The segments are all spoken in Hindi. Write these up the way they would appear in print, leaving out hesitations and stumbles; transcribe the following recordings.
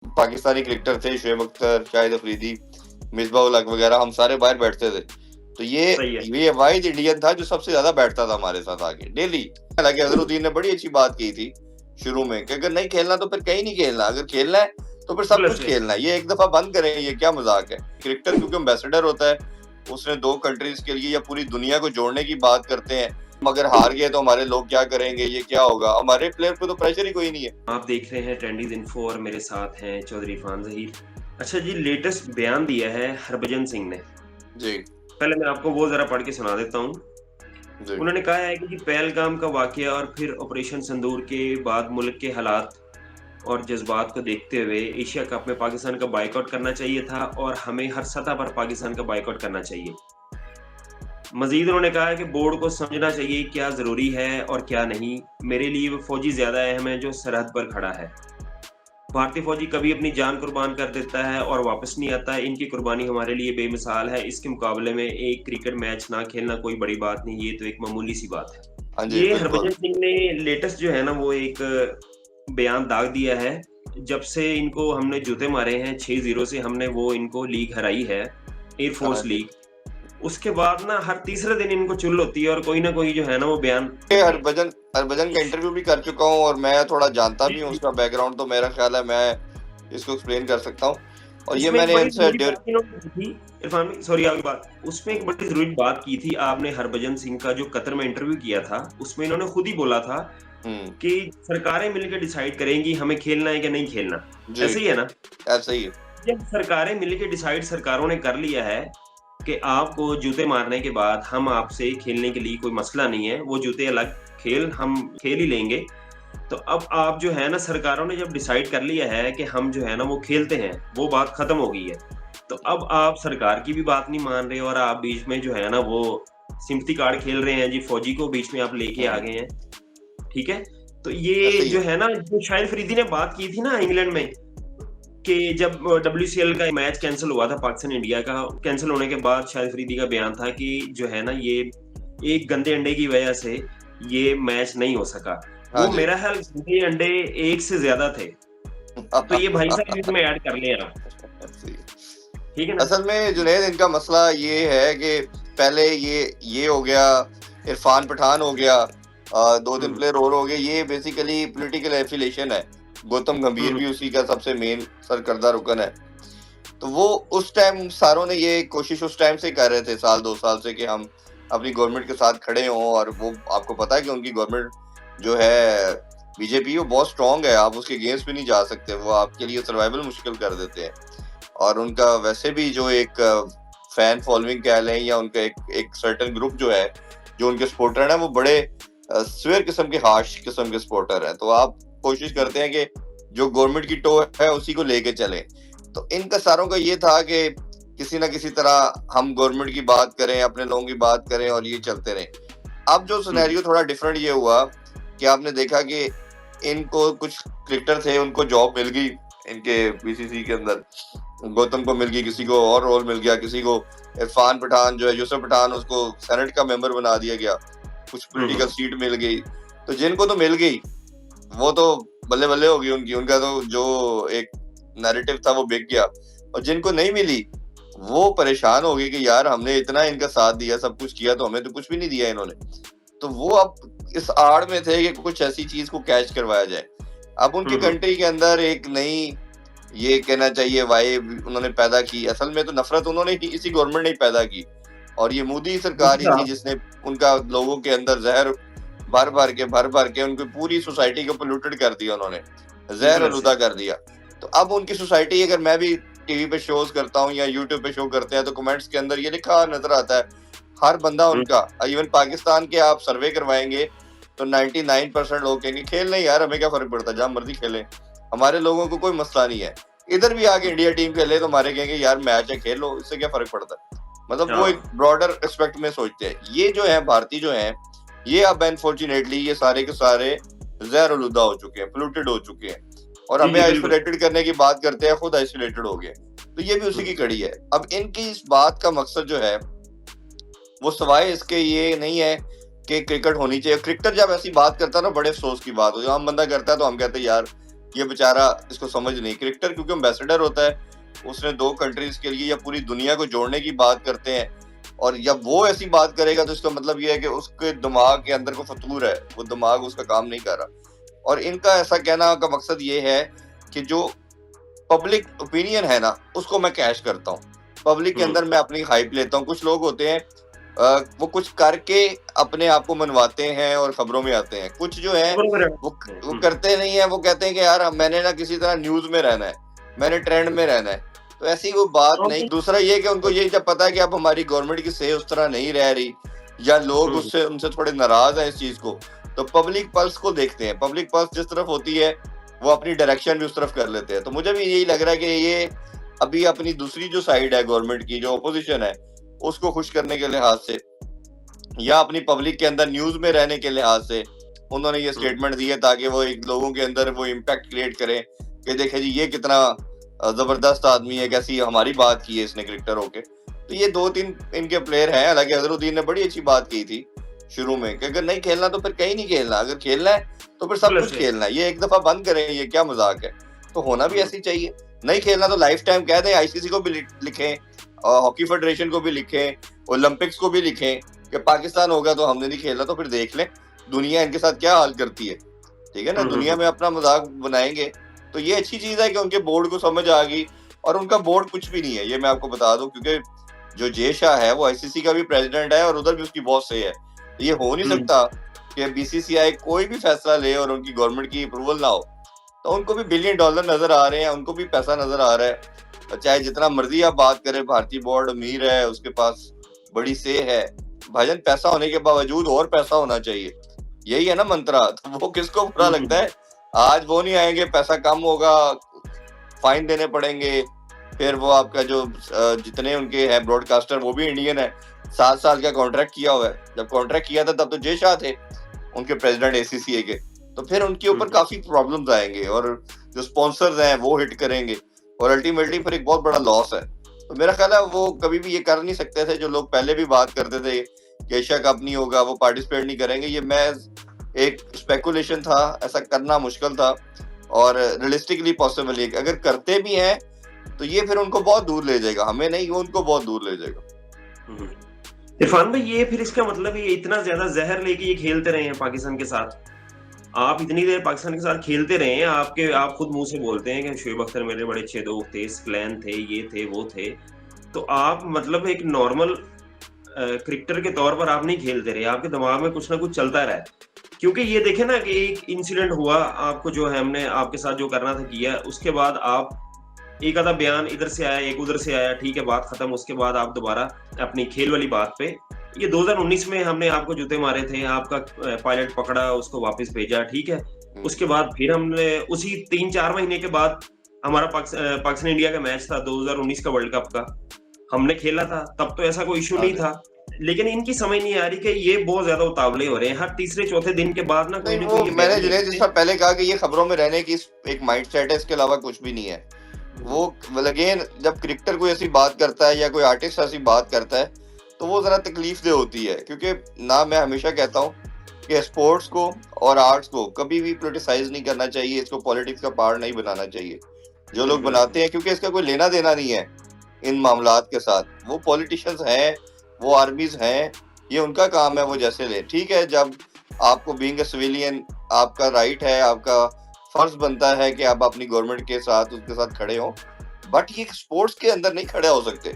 पाकिस्तानी क्रिकेटर थे, शुएब अख्तर, शाहिद अफरीदी, मिसबाह उल हक वगैरह, हम सारे बाहर बैठते थे। तो सही है। ये वाहिद इंडियन था जो सबसे ज्यादा बैठता था हमारे साथ आके डेली। हालांकि अजहरुद्दीन ने बड़ी अच्छी बात की थी शुरू में कि अगर नहीं खेलना तो फिर कहीं नहीं खेलना, अगर खेलना है तो फिर सब कुछ प्लस खेलना है, ये एक दफा बंद करें, ये क्या मजाक है। क्रिकेटर क्योंकि एम्बेसडर होता है, उसने 2 कंट्रीज के लिए या पूरी दुनिया को जोड़ने की बात करते हैं। मगर हार गए तो हमारे लोग क्या करेंगे, ये क्या होगा, हमारे प्लेयर पे तो प्रेशर ही कोई नहीं है। आप देख रहे हैं ट्रेंडीज इन्फो और मेरे साथ हैं चौधरी इरफान ज़हीर। अच्छा जी, लेटेस्ट बयान दिया है हरभजन सिंह ने। जी पहले मैं आपको वो जरा पढ़ के सुना देता हूँ। जी उन्होंने कहा है कि पहलगाम का वाकया और फिर ऑपरेशन संदूर के बाद मुल्क के हालात और जज्बात को देखते हुए एशिया कप में पाकिस्तान का बाइकआउट करना चाहिए था और हमें हर सतह पर पाकिस्तान का बाइकआउट करना चाहिए। मजीद उन्होंने कहा कि बोर्ड को समझना चाहिए क्या ज़रूरी है और क्या नहीं। मेरे लिए वो फौजी ज़्यादा अहम है जो सरहद पर खड़ा है। भारतीय फौजी कभी अपनी जान कुर्बान कर देता है और वापस नहीं आता है। इनकी कुर्बानी हमारे लिए बेमिसाल है। इसके मुकाबले में एक क्रिकेट मैच ना खेलना कोई बड़ी बात नहीं, ये तो एक मामूली सी बात है। हाँ जी ये बिल्कुल। हरभजन सिंह ने लेटेस्ट जो है ना वो एक बयान दाग दिया है। जब से इनको हमने जूते मारे हैं 6-0 से, हमने वो इनको लीग हराई है, हाँ एयरफोर्स जी। लीग। उसके बाद ना हर तीसरे दिन इनको चुल होती है और कोई ना कोई जो है ना वो बयान ये करते हैं। हरभजन का इंटरव्यू भी कर चुका हूँ और मैं थोड़ा जानता जी भी हूँ जी। उसका बैकग्राउंड, तो मेरा ख्याल है मैं इसको एक्सप्लेन कर सकता हूँ। और ये उसमें एक मैंने बड़ी इनसे ज़रूरी बात इन्होंने की थी, इरफान भाई सॉरी आपकी बात, उसमें एक बड़ी ज़रूरी बात की थी आपने हरभजन सिंह का जो कतर में इंटरव्यू किया था, उसमें इन्होंने खुद ही बोला था हम्म। कि सरकारें मिलकर डिसाइड करेंगी हमें खेलना है कि नहीं खेलना। जी ऐसे ही है ना? ऐसा ही है। जब सरकारें मिलके डिसाइड सरकारों ने कर लिया है कि आपको जूते मारने के बाद हम आपसे खेलने के लिए कोई मसला नहीं है, वो जूते अलग, खेल हम खेल ही लेंगे। तो अब आप जो है ना सरकारों ने जब डिसाइड कर लिया है कि हम जो है ना वो खेलते हैं, वो बात खत्म हो गई है। तो अब आप सरकार की भी बात नहीं मान रहे और आप बीच में जो है ना वो सिम्पैथी कार्ड खेल रहे हैं जी, फौजी को बीच में आप लेके आ हम्म। गए हैं, ठीक है? तो ऐसा ये ही जो है। है ना, जो शाहिद अफरीदी ने बात की थी ना इंग्लैंड में कि जब डब्ल्यूसीएल का मैच कैंसल हुआ था पाकिस्तान इंडिया का, कैंसल होने के बाद शाहिद अफरीदी का बयान था कि जो है ना ये एक गंदे अंडे की वजह से ये मैच नहीं हो सका। हाँ वो जी। मेरा ख्याल गंदे अंडे एक से ज्यादा थे। तो ये भाई साहब इसमें ऐड कर लें आप, ऐसे ही है। ठीक है ना? असल में जुनैद इनका मसला ये है कि पहले ये हो गया, इरफान पठान हो गया, 2 दिन हम्म प्लेयर और हो गए, ये बेसिकली पॉलिटिकल एफिलिएशन है। गौतम गंभीर हम्म भी उसी का सबसे मेन सरकर्दा रुकन है। तो वो उस टाइम सारों ने ये कोशिश उस टाइम से कर रहे थे, 1-2 साल से, कि हम अपनी गवर्नमेंट के साथ खड़े हों। और वो आपको पता है कि उनकी गवर्नमेंट जो है बीजेपी, वो बहुत स्ट्रांग है, आप उसके अगेंस्ट भी नहीं जा सकते, वो आपके लिए सर्वाइवल मुश्किल कर देते हैं। और उनका वैसे भी जो एक फैन फॉलोइंग कह लें, या उनका एक सर्टेन ग्रुप जो है, जो उनके सपोर्टर हैं, वो बड़े स्वेयर किस्म के, हार्श किस्म के सपोर्टर हैं। तो आप कोशिश करते हैं कि जो गवर्नमेंट की टो है उसी को लेके चलें। तो इनका सारों का ये था कि किसी ना किसी तरह हम गवर्नमेंट की बात करें, अपने लोगों की बात करें और ये चलते रहे। अब जो सिनेरियो थोड़ा डिफरेंट ये हुआ कि आपने देखा कि इनको कुछ क्रिकेटर थे, उनको जॉब मिल गई इनके बीसीसी के अंदर। गौतम को मिल गई, किसी को और रोल मिल गया, किसी को इरफान पठान जो है, यूसुफ पठान, उसको सेनेट का मेंबर बना दिया गया, कुछ पॉलिटिकल सीट मिल गई। तो जिनको तो मिल गई वो तो बल्ले बल्ले हो गई उनकी, उनका तो जो एक नैरेटिव था वो बिक गया। और जिनको नहीं मिली वो परेशान हो गए कि यार हमने इतना इनका साथ दिया, सब कुछ किया, तो हमें तो कुछ भी नहीं दिया इन्होंने। तो वो अब इस आड़ में थे कि कुछ ऐसी चीज को कैच करवाया जाए। अब उनकी कंट्री के अंदर एक नई, ये कहना चाहिए, वाइब उन्होंने पैदा की। असल में तो नफरत उन्होंने ही, इसी गवर्नमेंट ने ही पैदा की। और ये मोदी सरकार ही अच्छा। थी जिसने उनका लोगों के अंदर जहर भर भर के उनकी पूरी सोसाइटी को पोल्यूटेड कर दिया, उन्होंने जहर बिल्कुल आलूदा ऐसे। कर दिया। तो अब उनकी सोसाइटी, अगर मैं भी टीवी पे शोज करता हूँ या यूट्यूब पे शो करते हैं, तो कमेंट्स के अंदर ये लिखा नजर आता है हर बंदा उनका। इवन पाकिस्तान के आप सर्वे करवाएंगे तो 99% लोग कहेंगे खेल नहीं यार, हमें क्या फर्क पड़ता है, जहां मर्जी खेलें, हमारे लोगों को कोई मसला नहीं है। इधर भी आके इंडिया टीम खेले तो हमारे कहेंगे यार मैच है, खेल लो, इससे क्या फर्क पड़ता है। मतलब वो एक हाँ ब्रॉडर एक्सपेक्ट में सोचते हैं। ये जो है भारतीय जो है, ये अब अनफॉर्चुनेटली ये सारे के सारे जहर आलूदा हो चुके हैं, पोल्यूटेड हो चुके हैं। और जी हमें जी बिल्कुल। आइसोलेटेड करने की बात करते हैं, खुद आइसोलेटेड हो गए। तो ये भी उसी की कड़ी है। अब इनकी इस बात का मकसद जो है वो सवाए इसके ये नहीं है कि क्रिकेट होनी चाहिए। क्रिकेटर जब ऐसी बात करता है ना, बड़े अफसोस की बात हो, आम बंदा करता है तो हम कहते हैं यार ये बेचारा इसको समझ नहीं। क्रिकेटर क्योंकि एम्बेसडर होता है, उसने 2 कंट्रीज के लिए या पूरी दुनिया को जोड़ने की बात करते हैं, और जब वो ऐसी बात करेगा तो इसका मतलब ये है कि उसके दिमाग के अंदर को फतूर है, वो दिमाग उसका काम नहीं कर रहा। और इनका ऐसा कहना का मकसद ये है कि जो पब्लिक ओपिनियन है ना, उसको मैं कैश करता हूँ, पब्लिक के अंदर मैं अपनी हाइप लेता हूँ। कुछ लोग होते हैं वो कुछ करके अपने आप को मनवाते हैं और खबरों में आते हैं। कुछ जो है वो करते नहीं है, वो कहते हैं कि यार मैंने ना किसी तरह न्यूज में रहना है, मैंने ट्रेंड में रहना है, तो ऐसी कोई बात नहीं। दूसरा ये कि उनको ये जब पता है कि अब हमारी गवर्नमेंट की सही उस तरह नहीं रह रही, या लोग उससे उनसे थोड़े नाराज हैं इस चीज को, तो पब्लिक पल्स को देखते हैं। पब्लिक पल्स जिस तरफ होती है वो अपनी डायरेक्शन भी उस तरफ कर लेते हैं। तो मुझे भी यही लग रहा है कि ये अभी अपनी दूसरी जो साइड है गवर्नमेंट की, जो अपोजिशन है, उसको खुश करने के लिहाज से या अपनी पब्लिक के अंदर न्यूज में रहने के लिहाज से उन्होंने ये स्टेटमेंट दिए, ताकि वो एक लोगों के अंदर वो इम्पैक्ट क्रिएट करें कि देखे जी ये कितना जबरदस्त आदमी है, कैसी हमारी बात की है इसने क्रिकेटर होके। तो ये 2-3 इनके प्लेयर हैं। हालांकि अजहरुद्दीन ने बड़ी अच्छी बात की थी शुरू में कि अगर नहीं खेलना तो फिर कहीं नहीं खेलना, अगर खेलना है तो फिर सब कुछ खेलना है, ये एक दफा बंद करें, ये क्या मजाक है। तो होना भी ऐसी चाहिए। नहीं खेलना तो लाइफ टाइम कह दें, आईसीसी को भी लिखें, हॉकी फेडरेशन को भी लिखें, ओलंपिक्स को भी लिखें कि पाकिस्तान होगा तो हमने नहीं खेला, तो फिर देख लें दुनिया इनके साथ क्या हाल करती है। ठीक है ना, दुनिया में अपना मजाक बनाएंगे। तो ये अच्छी चीज है कि उनके बोर्ड को समझ आ गई, और उनका बोर्ड कुछ भी नहीं है, ये मैं आपको बता दूं, क्योंकि जो जय शाह है वो आईसीसी का भी प्रेसिडेंट है और उधर भी उसकी बहुत सही है। तो ये हो नहीं सकता कि बीसीसीआई कोई भी फैसला ले और उनकी गवर्नमेंट की अप्रूवल ना हो। तो उनको भी $1 बिलियन नजर आ रहे हैं, उनको भी पैसा नजर आ रहा है। चाहे जितना मर्जी आप बात करें, भारतीय बोर्ड अमीर है, उसके पास बड़ी से है, भाईजान पैसा होने के बावजूद और पैसा होना चाहिए, यही है ना मंत्रा। तो वो किसको बुरा लगता है? आज वो नहीं आएंगे, पैसा कम होगा, फाइन देने पड़ेंगे, फिर वो आपका जो जितने उनके हैं ब्रॉडकास्टर वो भी इंडियन है, 7 साल का कॉन्ट्रैक्ट किया हुआ है। जब कॉन्ट्रैक्ट किया था तब तो जय शाह थे उनके प्रेसिडेंट एसीसीए के, तो फिर उनके ऊपर काफी प्रॉब्लम्स आएंगे, और जो स्पॉन्सर्स हैं वो हिट करेंगे, और अल्टीमेटली फिर एक बहुत बड़ा लॉस है। तो मेरा ख्याल है वो कभी भी ये कर नहीं सकते थे, जो लोग पहले भी बात करते थे कि एशिया कप नहीं होगा, वो पार्टिसिपेट नहीं करेंगे, ये मैं एक स्पेकुलेशन था, ऐसा करना मुश्किल था, और रियलिस्टिकली पॉसिबल है। अगर करते भी हैं तो ये फिर उनको बहुत दूर ले जाएगा, हमें नहीं, वो उनको बहुत दूर ले जाएगा। इरफान भाई, ये फिर इसका मतलब ये इतना ज्यादा जहर लेके ये खेलते रहे हैं पाकिस्तान के साथ, आप इतनी देर पाकिस्तान के साथ खेलते रहे हैं, आप खुद मुंह से बोलते हैं कि शोएब अख्तर मेरे बड़े अच्छे दोस्त थे, स्क्लैन थे, ये थे वो थे, तो आप मतलब एक नॉर्मल क्रिकेटर के तौर पर आप नहीं खेलते रहे, आपके दिमाग में कुछ ना कुछ चलता रहा है। क्योंकि ये देखे ना कि एक इंसिडेंट हुआ, आपको जो है हमने आपके साथ जो करना था किया, उसके बाद आप एक आधा बयान इधर से आया, एक उधर से आया, ठीक है, बात खत्म। उसके बाद आप दोबारा अपनी खेल वाली बात पे, ये 2019 में हमने आपको जूते मारे थे, आपका पायलट पकड़ा, उसको वापस भेजा, ठीक है। उसके बाद फिर हमने उसी 3-4 महीने के बाद हमारा पाकिस्तान इंडिया का मैच था 2019 का वर्ल्ड कप का, हमने खेला था, तब तो ऐसा कोई इशू नहीं था। लेकिन इनकी समझ नहीं आ रही कि ये बहुत ज्यादा उतावले हो रहे हैं, हर तीसरे चौथे दिन के बाद ना कोई ना कोई। मैंने जुनैद जिस पर पहले कहा कि ये खबरों में रहने की एक माइंडसेट है, इसके अलावा कुछ भी नहीं है। वो अगेन जब क्रिकेटर कोई ऐसी बात करता है या कोई आर्टिस्ट ऐसी बात करता है तो वो जरा तकलीफ दे होती है, क्योंकि ना मैं हमेशा कहता हूँ कि स्पोर्ट्स को और आर्ट्स को कभी भी पोलिटिसाइज नहीं करना चाहिए, इसको पॉलिटिक्स का पार्ट नहीं बनाना चाहिए। जो लोग बनाते हैं, क्योंकि इसका कोई लेना देना नहीं है इन मामलात के साथ, वो पॉलिटिशियंस हैं, वो आर्मीज हैं, ये उनका काम है, वो जैसे ले। ठीक है, जब आपको बीइंग अ सिविलियन आपका राइट है, आपका फर्ज बनता है कि आप अपनी गवर्नमेंट के साथ उसके साथ खड़े हो, बट ये स्पोर्ट्स के अंदर नहीं खड़े हो सकते।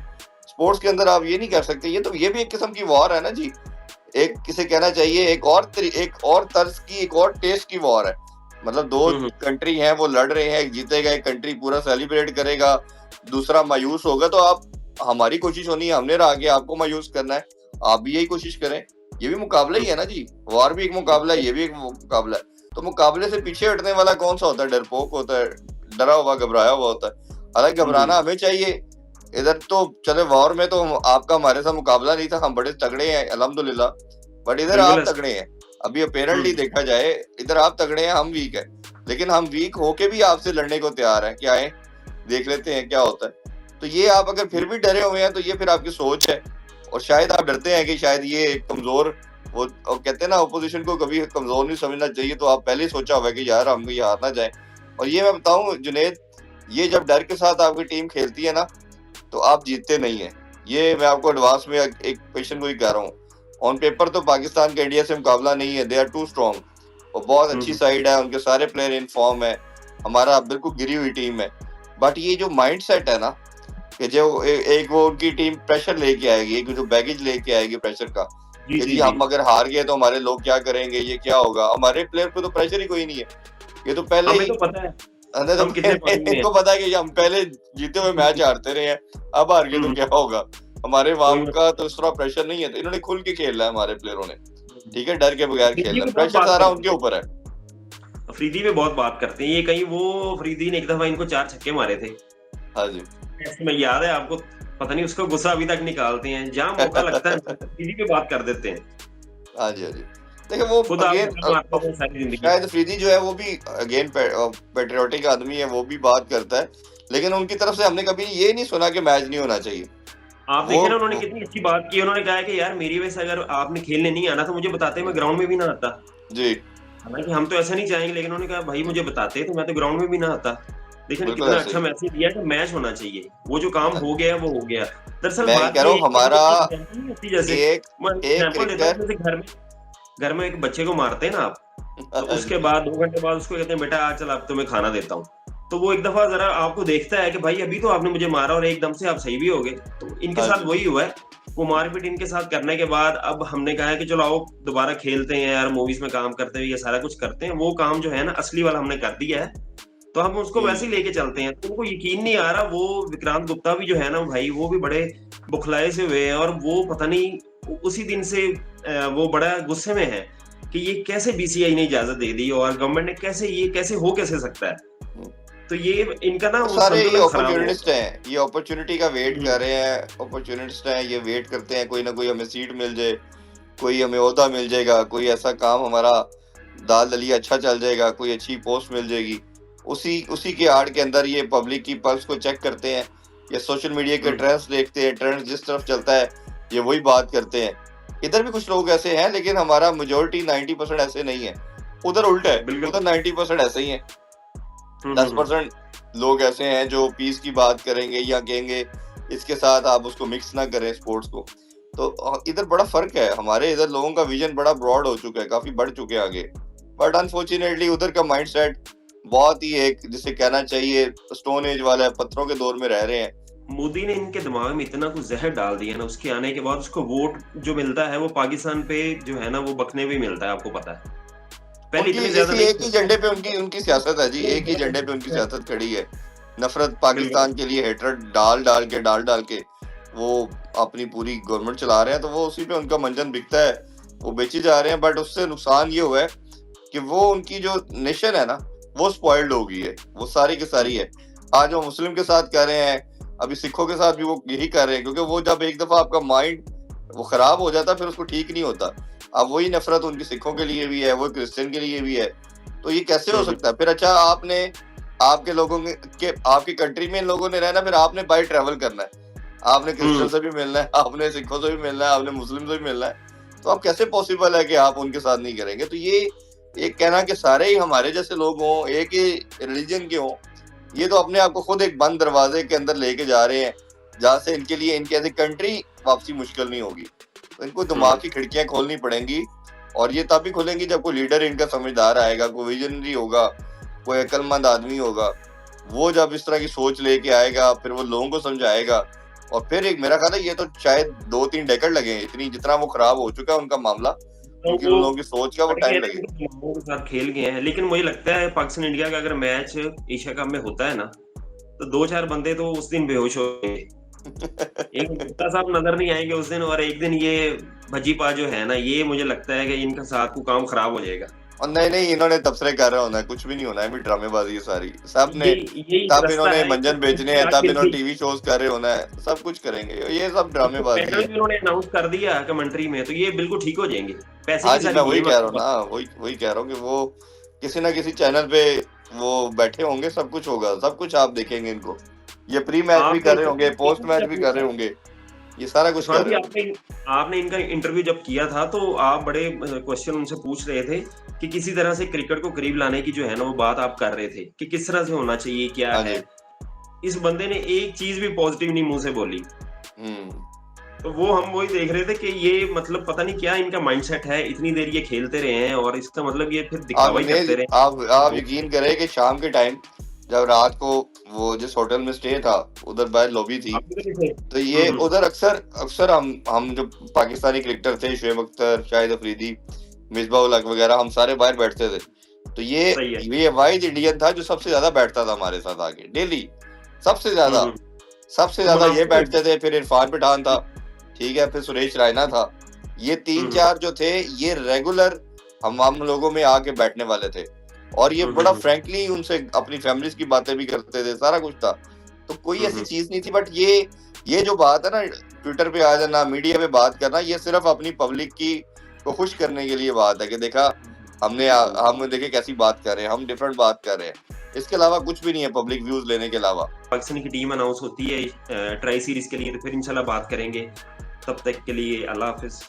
स्पोर्ट्स के अंदर आप ये नहीं कर सकते, ये तो ये भी एक किस्म की वॉर है ना जी। एक किसे कहना चाहिए एक और तर्ज की, एक और टेस्ट की वॉर है। मतलब 2 कंट्री हैं, वो लड़ रहे हैं, एक जीतेगा, एक कंट्री पूरा सेलिब्रेट करेगा, दूसरा मायूस होगा। तो आप, हमारी कोशिश होनी है, हमने रहा के आपको मायूस करना है, आप भी यही कोशिश करें। ये भी मुकाबला ही है ना जी, वॉर भी एक मुकाबला है, ये भी एक मुकाबला है। तो मुकाबले से पीछे हटने वाला कौन सा होता है? डरपोक होता है, डरा हुआ घबराया हुआ होता है। हालांकि घबराना हमें चाहिए। इधर तो चले वॉर में तो आपका हमारे साथ मुकाबला नहीं था, हम बड़े तगड़े हैं अल्हम्दुलिल्लाह, बट इधर आप तगड़े हैं। अभी अपेरेंटली देखा जाए इधर आप तगड़े हैं, हम वीक है, लेकिन हम वीक होके भी आपसे लड़ने को तैयार हैं। क्या है, देख लेते हैं क्या होता है। तो ये आप अगर फिर भी डरे हुए हैं तो ये फिर आपकी सोच है, और शायद आप डरते हैं कि शायद ये कमजोर, वो कहते हैं ना, अपोजिशन को कभी कमजोर नहीं समझना चाहिए। तो आप पहले ही सोचा हुआ है कि यार हम ये हार ना जाए, और ये मैं बताऊं जुनेद, ये जब डर के साथ आपकी टीम खेलती है ना, तो आप जीतते नहीं है। ये मैं आपको एडवांस में एक क्वेश्चन को ही कह रहा हूँ। ऑन पेपर तो पाकिस्तान का इंडिया से मुकाबला नहीं है, दे आर टू स्ट्रॉन्ग, और बहुत अच्छी साइड है, उनके सारे प्लेयर इन फॉर्म है, हमारा बिल्कुल गिरी हुई टीम है। बट ये जो माइंड सेट है ना, कि जो एक वो उनकी टीम प्रेशर लेके आएगी, एक जो बैगेज लेके आएगी प्रेशर का, कि जी हम अगर हार गए तो हमारे लोग क्या करेंगे, ये क्या होगा, हमारे प्लेयर को तो प्रेशर ही कोई नहीं है। ये तो पहले ही तो पता है तो इनको पता है कि हम पहले जीते हुए मैच हारते रहे हैं, अब हार गए तो क्या होगा। हमारे वाम का तो इस तरह प्रेशर नहीं है, तो इन्होंने खुल के खेलना है हमारे प्लेयरों ने, ठीक है, डर के बगैर खेलना, प्रेशर सारा उनके ऊपर है। अफरीदी पे बहुत बात करते हैं ये, कहीं वो अफरीदी ने एक दफा इनको 4 छक्के मारे थे। हाँ जी, ऐसे में याद है आपको, पता नहीं उसका गुस्सा अभी तक निकालते हैं, जहां मौका लगता है अफरीदी पे बात कर देते हैं। हाँ जी, हाँ जी। देखिए वो शायद अफरीदी जो है वो भी अगेन पेट्रियोटिक आदमी है, वो भी बात करता है, लेकिन उनकी तरफ से हमने कभी ये नहीं सुना कि मैच नहीं होना चाहिए। आप देखें ना, उन्होंने कितनी अच्छी बात की, उन्होंने कहा कि यार मेरी वजह से अगर आपने खेलने नहीं आना तो मुझे बताते, मैं ग्राउंड में भी ना आता जी। हालांकि हम तो ऐसा नहीं चाहेंगे, लेकिन उन्होंने कहा भाई मुझे बताते तो मैं तो ग्राउंड में भी ना आता। देखिए कितना अच्छा मैसेज दिया कि मैच होना चाहिए, वो जो काम हो गया वो हो गया। दरअसल बात ये हमारा जैसे घर में एक बच्चे को मारते हैं ना आप, तो उसके बाद 2 घंटे बाद उसको कहते हैं बेटा आज चल अब तुम्हें खाना देता हूँ, तो वो एक दफा जरा आपको देखता है कि भाई अभी तो आपने मुझे मारा और एकदम से आप सही भी हो गए। तो इनके साथ वही हुआ है, वो मारपीट इनके साथ करने के बाद अब हमने कहा है कि चलो आओ दोबारा खेलते हैं यार, मूवीज में काम करते हुए ये सारा कुछ करते हैं, वो काम जो है ना असली वाला हमने कर दिया है, तो हम उसको वैसे ही लेके चलते हैं। तो उनको यकीन नहीं आ रहा, वो विक्रांत गुप्ता भी जो है ना भाई, वो भी बड़े बुखलाए से हुए हैं, और वो पता नहीं उसी दिन से वो बड़ा गुस्से में है कि ये कैसे बीसीआई ने इजाजत दे दी और गवर्नमेंट ने कैसे, ये कैसे हो कैसे सकता है। तो ये इनका ना सारे ये अपॉर्चुनिस्ट हैं, ये अपॉर्चुनिटी का वेट कर रहे हैं, अपॉर्चुनिस्ट हैं, ये वेट करते हैं कोई ना कोई हमें सीट मिल जाए, कोई हमें ओहदा मिल जाएगा, कोई ऐसा काम हमारा दाल दलिया अच्छा चल जाएगा, कोई अच्छी पोस्ट मिल जाएगी, उसी के आड़ के अंदर ये पब्लिक की पल्स को चेक करते हैं, ये सोशल मीडिया के ट्रेंड्स देखते हैं, ट्रेंड जिस तरफ चलता है ये वही बात करते हैं। इधर भी कुछ लोग ऐसे हैं, लेकिन हमारा मेजोरिटी 90% ऐसे नहीं है, उधर उल्टा है, उधर 90% ऐसे ही है, 10% लोग ऐसे हैं जो पीस की बात करेंगे या कहेंगे इसके साथ आप उसको मिक्स ना करें स्पोर्ट्स को। तो इधर बड़ा फर्क है, हमारे इधर लोगों का विजन बड़ा ब्रॉड हो चुका है, काफी बढ़ चुके हैं आगे, बट अनफॉर्चुनेटली उधर का माइंडसेट बहुत ही एक जिसे कहना चाहिए स्टोन एज वाला है, पत्थरों के दौर में रह रहे हैं। मोदी ने इनके दिमाग में इतना कुछ जहर डाल दिया ना, उसके आने के बाद उसको वोट जो मिलता है वो पाकिस्तान पे जो है ना वो बकने भी मिलता है, आपको पता है। पहले इतनी ज्यादा एक ही झंडे पे उनकी सियासत है जी, एक ही झंडे पे उनकी सियासत खड़ी है, नफरत पाकिस्तान के लिए हेटरेट डाल के वो अपनी पूरी गवर्नमेंट चला रहे हैं, तो वो उसी पे उनका मंजन बिकता है, वो बेची जा रहे हैं। बट उससे नुकसान ये हुआ है कि वो उनकी जो नेशन है ना वो स्पॉइल्ड हो गई है, वो सारी की सारी है। आज वो मुस्लिम के साथ कर रहे हैं, अभी सिखों के साथ भी वो यही कर रहे हैं, क्योंकि वो जब एक दफा आपका माइंड वो खराब हो जाता फिर उसको ठीक नहीं होता। अब वही नफरत उनकी सिखों के लिए भी है, वो क्रिश्चियन के लिए भी है, तो ये कैसे हो सकता है फिर। अच्छा आपने आपके लोगों के आपकी कंट्री में इन लोगों ने रहना, फिर आपने बाय ट्रैवल करना है, आपने क्रिश्चियन से भी मिलना है, आपने सिखों से भी मिलना है, आपने मुस्लिम से भी मिलना है, तो अब कैसे पॉसिबल है कि आप उनके साथ नहीं करेंगे। तो ये एक कहना कि सारे ही हमारे जैसे लोग हों, एक ही रिलीजन के हों, ये तो अपने आप को खुद एक बंद दरवाजे के अंदर लेके जा रहे हैं, जहाँ से इनके लिए इनकी ऐसी कंट्री वापसी मुश्किल नहीं होगी। तो इनको दिमाग की खिड़कियां खोलनी पड़ेंगी, और ये तभी खुलेंगी जब कोई लीडर इनका समझदार आएगा, कोई विजनरी होगा, कोई अक्लमंद आदमी होगा, वो जब इस तरह की सोच लेके आएगा फिर वो लोगों को समझाएगा। और फिर एक मेरा ख्याल है ये तो शायद 2-3 डेकेड लगे, इतनी जितना वो खराब हो चुका है उनका मामला, उनके लोगों की सोच का वो टाइम लगेगा। के साथ खेल गए हैं, लेकिन मुझे लगता है पाकिस्तान इंडिया का अगर मैच एशिया कप में होता है ना, तो 2-4 बंदे तो उस दिन बेहोश हो गए। एक गुप्ता साहब नजर नहीं आएंगे उस दिन, और एक दिन ये भजीपा जो है ना, ये मुझे लगता है कि इनका साथ को काम खराब हो जाएगा। और नहीं इन्होंने तबसरे कर रहा होना है, कुछ भी नहीं होना है, भी ड्रामेबाजी है सारी, सब ने तब इन्होंने मंजन बेचने हैं, तब इन्होंने टीवी शोज कर रहे होना है, सब कुछ करेंगे, ये सब ड्रामेबाजी है। इन्होंने अनाउंस कर दिया कमेंट्री में, तो ये बिल्कुल ठीक हो जाएंगे। पैसे हाँ जी, मैं वही कह रहा हूँ ना, वही कह रहा हूँ कि वो किसी ना किसी चैनल पे वो बैठे होंगे, सब कुछ होगा, सब कुछ आप देखेंगे इनको, ये प्री मैच भी कर रहे होंगे, पोस्ट मैच भी कर रहे होंगे। ये सारा कुछ उस्मान कर जी, रहे हैं। आपने आपने इनका इंटरव्यू जब किया था तो आप बड़े क्वेश्चन उनसे पूछ रहे थे कि किसी तरह से क्रिकेट को करीब लाने की जो है ना वो बात आप कर रहे थे कि किस तरह से होना चाहिए, क्या हाँ है। जी। इस बंदे ने एक चीज भी पॉजिटिव नहीं मुंह से बोली। हम्म। तो वो हम वही देख रहे थे कि ये मतलब पता नहीं क्या इनका माइंडसेट है, इतनी देर ये खेलते रहे हैं और इसका मतलब ये फिर आप दिखावा ही करते इमेज रहे। आप यकीन करें कि शाम के टाइम जब रात को वो जिस होटल में स्टे था उधर बाहर लॉबी थी, आप किधर थे? तो ये हम्म। उधर अक्सर अक्सर हम जो पाकिस्तानी क्रिकेटर थे, शुएब अख्तर, शाहिद अफरीदी, मिसबाह उल हक वगैरह, हम सारे बाहर बैठते थे। तो सही है। ये वाहिद इंडियन था जो सबसे ज्यादा बैठता था हमारे साथ आके डेली, सबसे ज्यादा हम्म। सबसे तो ज्यादा ये मुनाफिक बैठते थे। फिर इरफान पठान था, ठीक है, फिर सुरेश रायना था। ये तीन हम्म। चार जो थे ये रेगुलर हम लोगों में आके बैठने वाले थे, और ये बड़ा हम्म। फ्रैंकली उनसे अपनी फैमिलीज की बातें भी करते थे, सारा कुछ था। तो कोई ऐसी हम्म। चीज नहीं थी। बट ये जो बात है ना, ट्विटर पे आ जाना, मीडिया पे बात करना, ये सिर्फ अपनी पब्लिक की को खुश करने के लिए बात है कि देखा हम देखे कैसी बात कर रहे हैं, हम डिफरेंट बात कर रहे हैं। इसके अलावा कुछ भी नहीं है पब्लिक व्यूज लेने के अलावा। पाकिस्तान की टीम अनाउंस होती है ट्राई सीरीज के लिए, तो फिर इंशाल्लाह बात करेंगे। तब तक के लिए अल्लाह हाफिज।